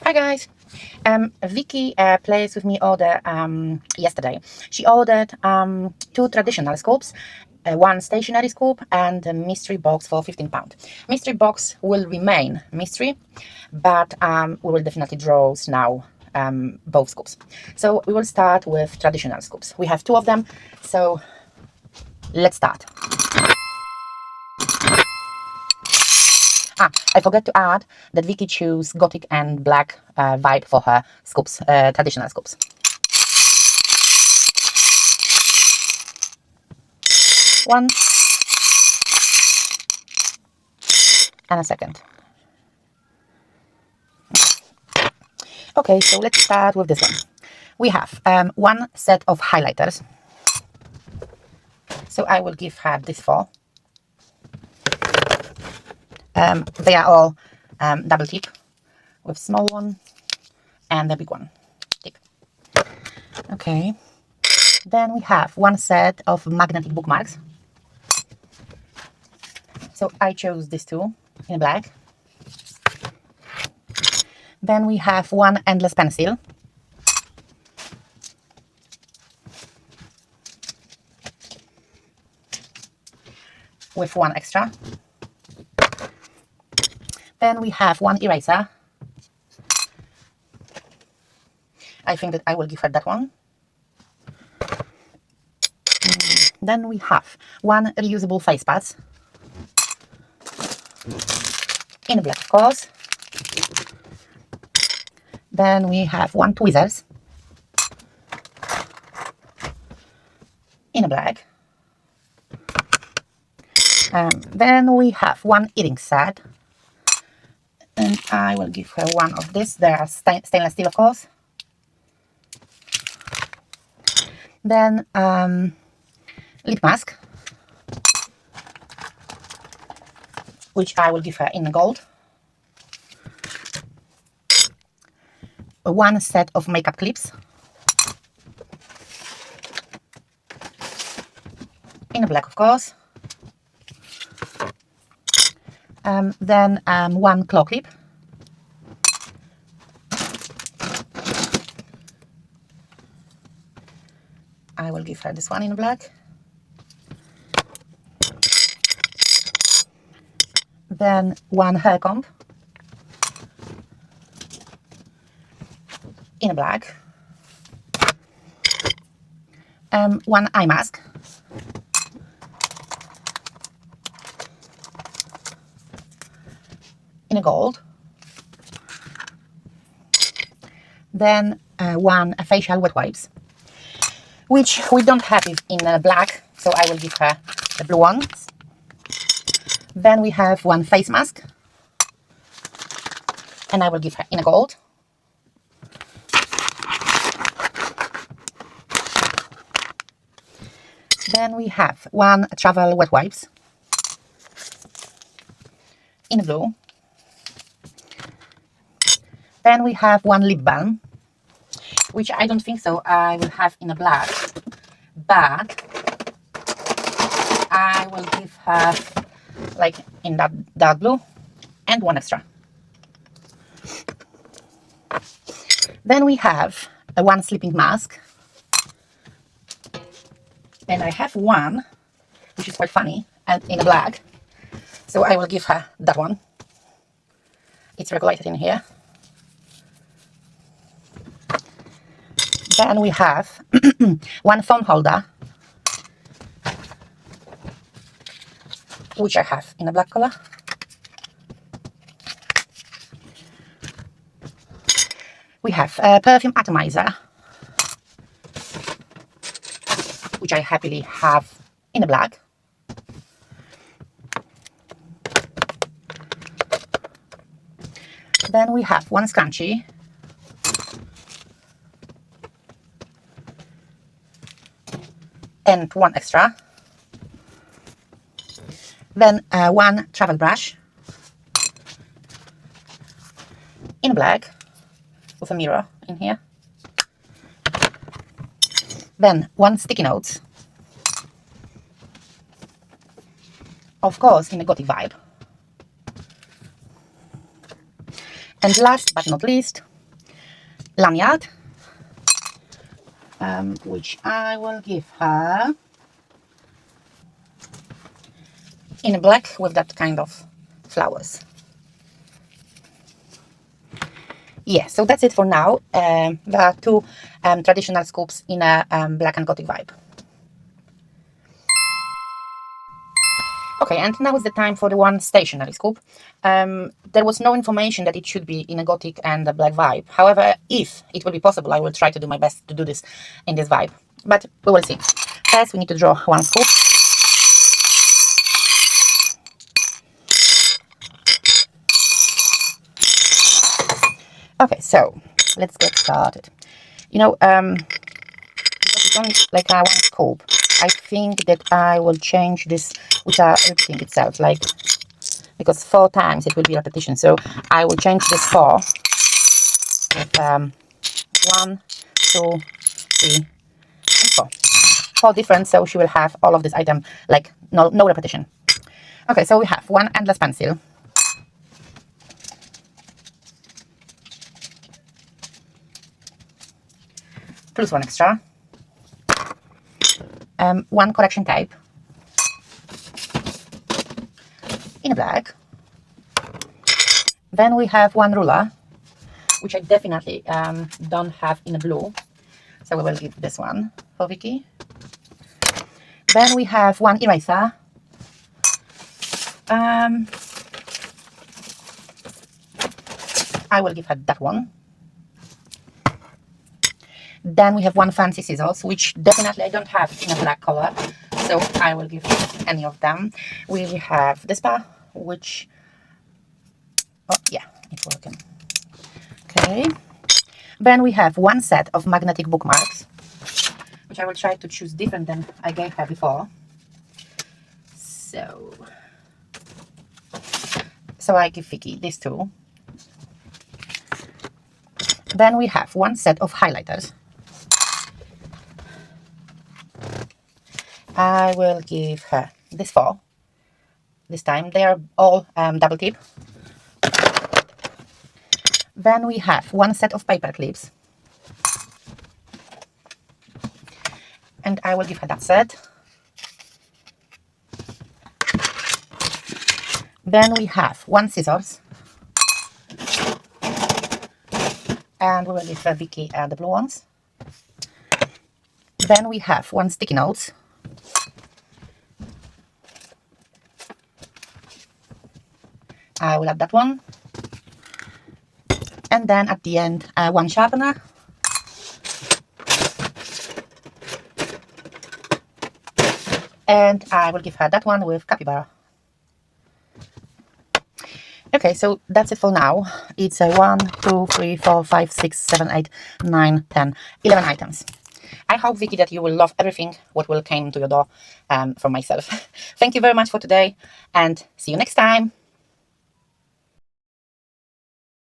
Hi guys. Vicky plays with me order yesterday. She ordered 2 traditional scoops, 1 stationary scoop and a mystery box for £15. Mystery box will remain mystery, but we will definitely draw now both scoops. So we will start with traditional scoops. We have 2 of them, so let's start. I forgot to add that Vicky chose gothic and black vibe for her scoops, traditional scoops. One and a second. Okay, so let's start with this one. We have 1 set of highlighters. So I will give her this 4. They are all double tip, with small one and the big one tip. Okay. Then we have 1 set of magnetic bookmarks. So I chose these 2 in black. Then we have 1 endless pencil. With 1 extra. Then we have 1 eraser. I think that I will give her that one. Then we have 1 reusable face pads. In black, of course. Then we have 1 tweezers. In black. Then we have 1 earring set. And I will give her 1 of this. They are stainless steel, of course. Then lip mask, which I will give her in gold. 1 set of makeup clips. In black, of course. Then 1 claw clip. I will give her this one in black. Then 1 hair comb. In black. 1 eye mask. In gold. Then 1 facial wet wipes, which we don't have it in black, so I will give her the blue ones. Then we have 1 face mask, and I will give her in gold. Then we have 1 travel wet wipes in blue. Then we have 1 lip balm, which I don't think so I will have in a black, but I will give her like in that dark blue and 1 extra. Then we have 1 sleeping mask, and I have 1 which is quite funny and in black, so I will give her that one. It's regulated in here. Then we have 1 phone holder, which I have in a black color. We have a perfume atomizer, which I happily have in a black. Then we have 1 scrunchie. And 1 extra. Then 1 travel brush in black with a mirror in here. Then 1 sticky notes, of course in a gothic vibe. And last but not least, lanyard, which I will give her in black with that kind of flowers. Yeah, so that's it for now. There are two traditional scoops in a black and gothic vibe. Okay, and now is the time for the one stationery scoop. There was no information that it should be in a gothic and a black vibe. However, if it will be possible, I will try to do my best to do this in this vibe. But we will see. First, we need to draw one scoop. Okay, so let's get started. You know, because it's only like one scoop, I think that I will change this with everything itself, like, because 4 times it will be repetition. So I will change this 4 with 1, 2, 3, and 4. 4 different, so she will have all of this item, like no repetition. Okay, so we have one endless pencil. Plus 1 extra. One correction tape in black. Then we have one ruler, which I definitely don't have in blue, so we will give this one for Vicky. Then we have one eraser. I will give her that one. Then we have one fancy scissors, which definitely I don't have in a black color, so I will give any of them. We have this bar, which, oh yeah, it's working. Okay. Then we have one set of magnetic bookmarks, which I will try to choose different than I gave her before. So I give Vicky these two. Then we have one set of highlighters. I will give her this 4. This time they are all double tip. Then we have one set of paper clips, and I will give her that set. Then we have one scissors, and we will give her Vicky the blue ones. Then we have one sticky notes. I will add that one. And then at the end, one sharpener. And I will give her that one with capybara. Okay, so that's it for now. It's 1, 2, 3, 4, 5, 6, 7, 8, 9, 10, 11 items. I hope, Vicky, that you will love everything what will come to your door from myself. Thank you very much for today, and see you next time.